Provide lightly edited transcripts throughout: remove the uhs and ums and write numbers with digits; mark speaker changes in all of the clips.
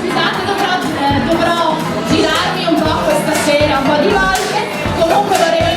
Speaker 1: Scusate, dovrò girarmi un po' questa sera, un po' di volte, comunque vorrei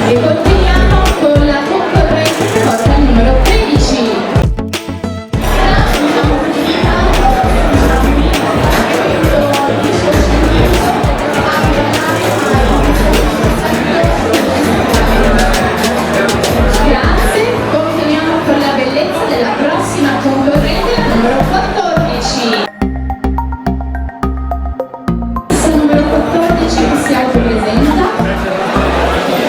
Speaker 1: E continuiamo con la concorrente porta numero 13. Grazie, continuiamo con la bellezza della prossima concorrente, la numero 14. Questa numero 14 che si autopresenta.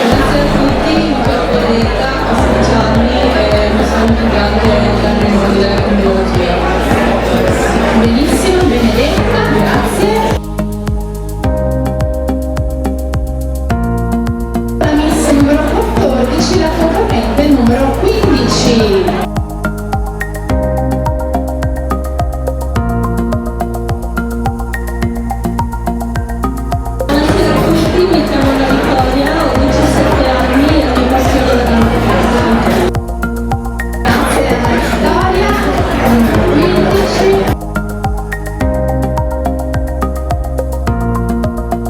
Speaker 2: Grazie a tutti, mi chiamo Benedetta, ho 16 anni e mi sono impiegata nel mondo della tecnologia.
Speaker 1: Benissimo, Benedetta, grazie. La miss numero 14, la concorrente numero 15.
Speaker 2: Buonasera a tutti, mi chiamo Anna Vittoria, ho 17 anni e mi appassiono della matematica.
Speaker 1: Grazie alla Vittoria, numero 15.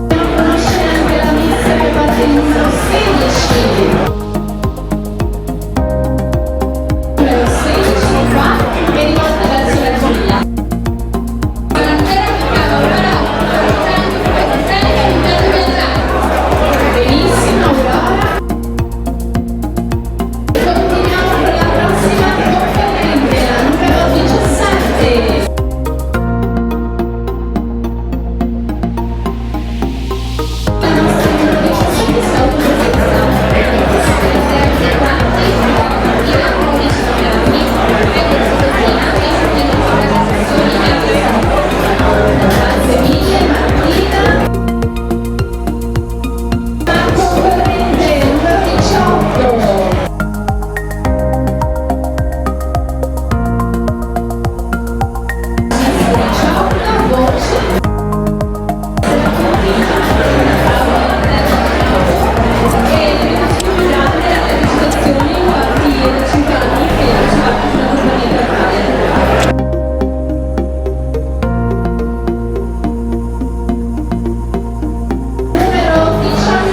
Speaker 1: Dobbiamo conoscere anche la miss che parte il numero 16. Numero 16 qua e rivolta verso la giuria. Buonasera, mi chiamo Aurora. Benissimo, Aurora. Continuiamo con la prossima concorrente, la numero 17. La nostra numero 17 sta autopresentando. Serve quanti, Martina, 19 anni, è contadina e sostiene la sessione di Grazie mille, Martina. La concorrente numero 18. Voce. Numero 19.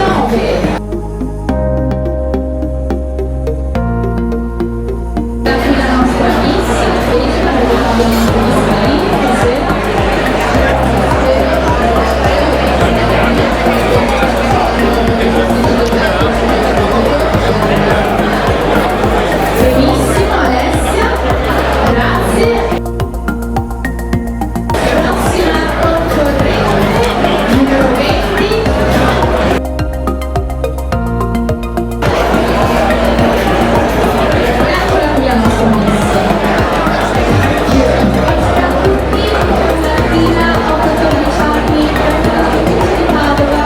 Speaker 1: Da qui la nostra miss, felice per aver fatto un'intervista stasera. Benissimo, Alessia, grazie. Prossima concorrente, numero 20. Eccola qui la nostra miss. Buonasera a tutti, Martina, ho 14 anni, di Padova.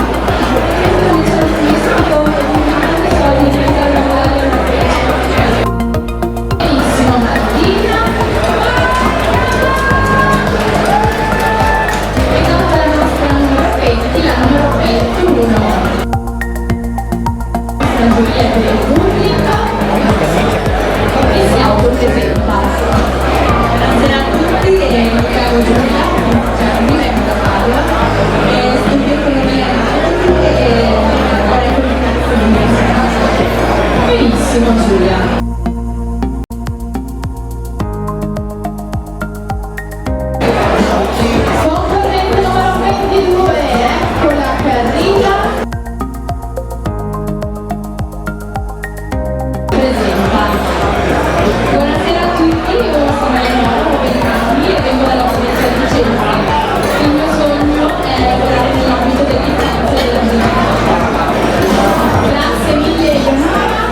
Speaker 1: Benissimo, Martina. E dopo la nostra numero 20, la numero 21. La giuria per il pubblico e si autopresenta. Buonasera a tutti, mi chiamo Giulia, mi vengo da Padova e studio economia e marketing e vorrei comunicazione università. Benissimo, Giulia. Concorrente numero 22, eccola che arriva. Presenta. Buonasera a tutti, io sono Eleonora, ho 20 anni e vengo dalla provincia di Vicenza. Il mio sogno è lavorare nell'ambito dell'infanzia e della gioventù. Grazie mille, Eleonora.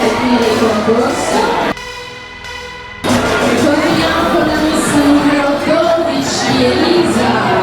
Speaker 1: ai fini del concorso. Continuiamo con la miss numero 12, Elisa.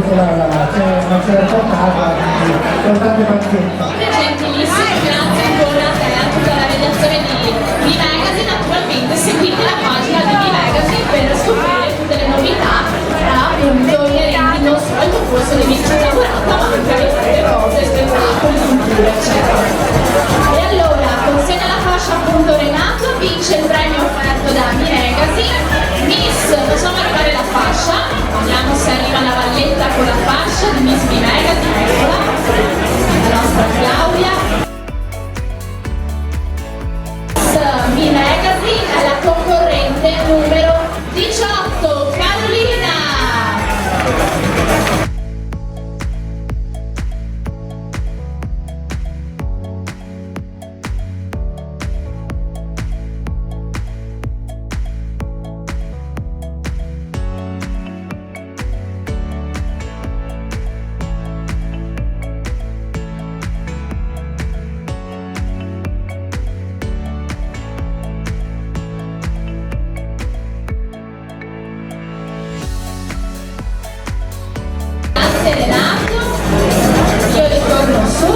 Speaker 3: c'è una certa casa, con tante pazienza.
Speaker 1: Gentilissimo, grazie ancora a te, a tutta la redazione di V-Magazine. Naturalmente seguite la pagina di V-Magazine per scoprire tutte le novità, appunto inerenti non solo al concorso di Miss Città Curata, ma anche alle altre cose, spettacoli, cultura, eccetera. E allora, consegna la fascia appunto Renato, vince il premio offerto da V-Magazine. Miss, facciamo arrivare la fascia, vediamo se arriva la valletta con la fascia di Miss V-Magazine, eccola, la nostra Claudia. V-Magazine è la concorrente numero 18, Carolina. Renato, io ritorno su,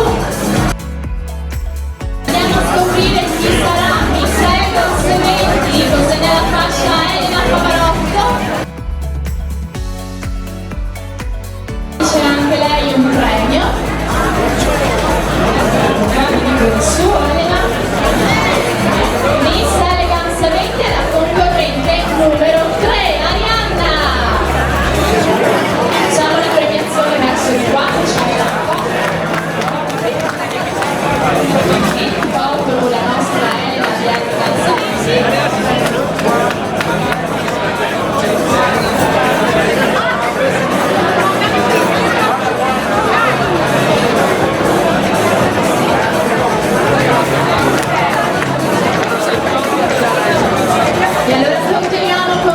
Speaker 1: andiamo a scoprire chi sarà Miss Eagles 20, consegna la fascia a Elena Pavarotto, c'è anche lei un premio, andiamo su Elena. Miss Elegance 20 è la concorrente numero 3, Arianna. Facciamo le premiazioni verso il 4, c'è la foto con la nostra Elena di E allora continuiamo con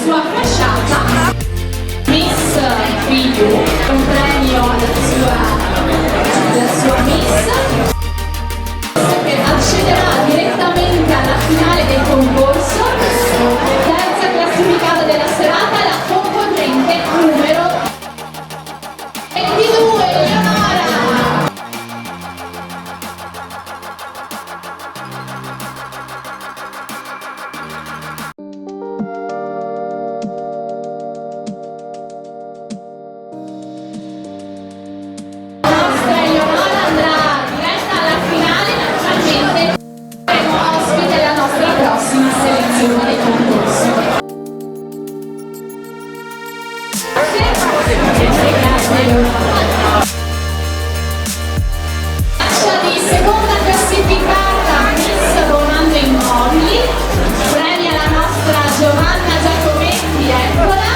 Speaker 1: sua fasciata Miss Fidu, un premio alla sua Miss, che accederà direttamente alla finale del concorso. Terza classificata della serata, la concorrente numero 22, Eleonora. La nostra Eleonora andrà diretta alla finale, naturalmente saremo ospite alla nostra prossima selezione del concorso. Grazie Eleonora. Fascia di seconda classificata Miss Romando Immobili, premia la nostra Giovanna Giacometti, eccola.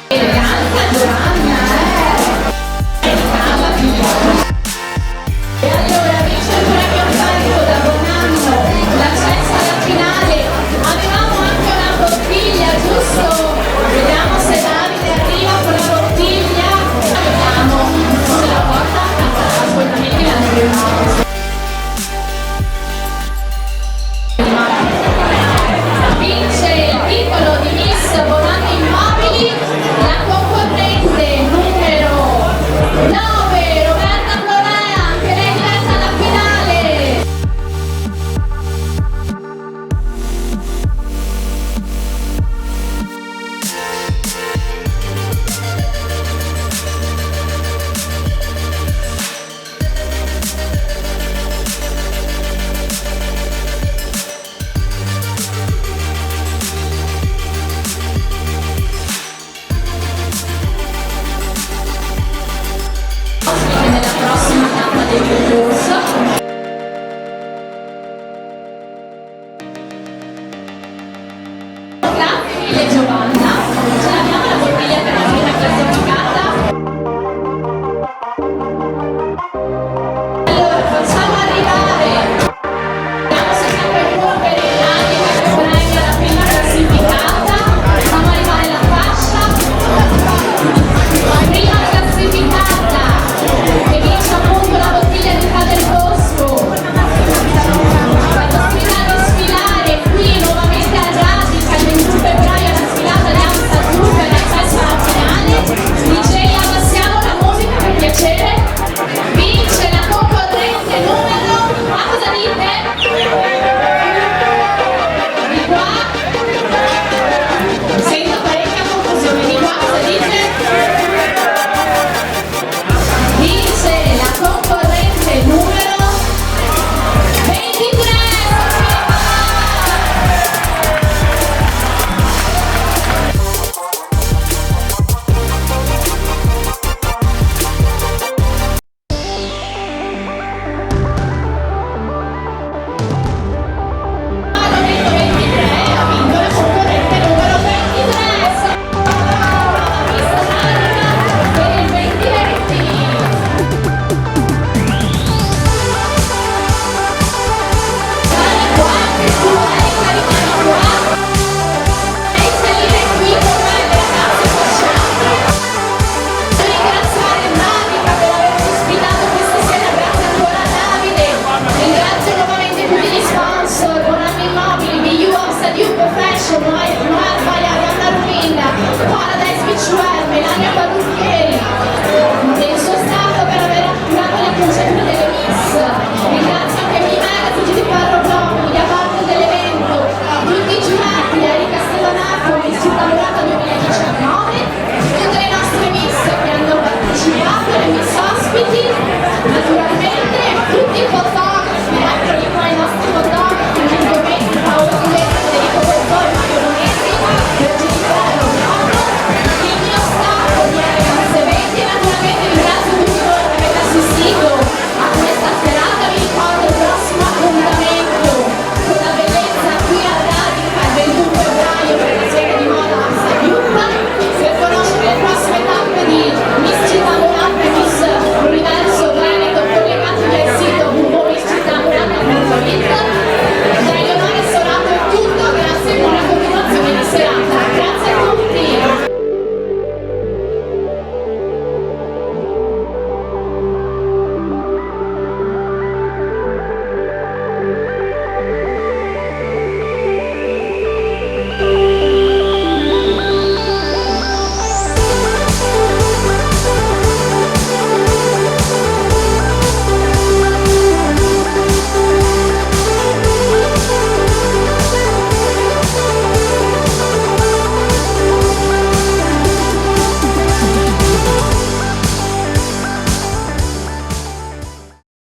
Speaker 1: Eleganza Giovanna, E allora vince il premio carico da buon anno, l'accesso alla finale. Avevamo anche una bottiglia, giusto? Vediamo se Davide arriva con la bottiglia. Vediamo se la porta assolutamente la dobbiamo. Vince il titolo di Miss Volando Immobili la concorrente numero 9, Roberta Florea, anche lei diretta alla finale. Ospite nella prossima tappa del concorso. Grazie mille Giovanna.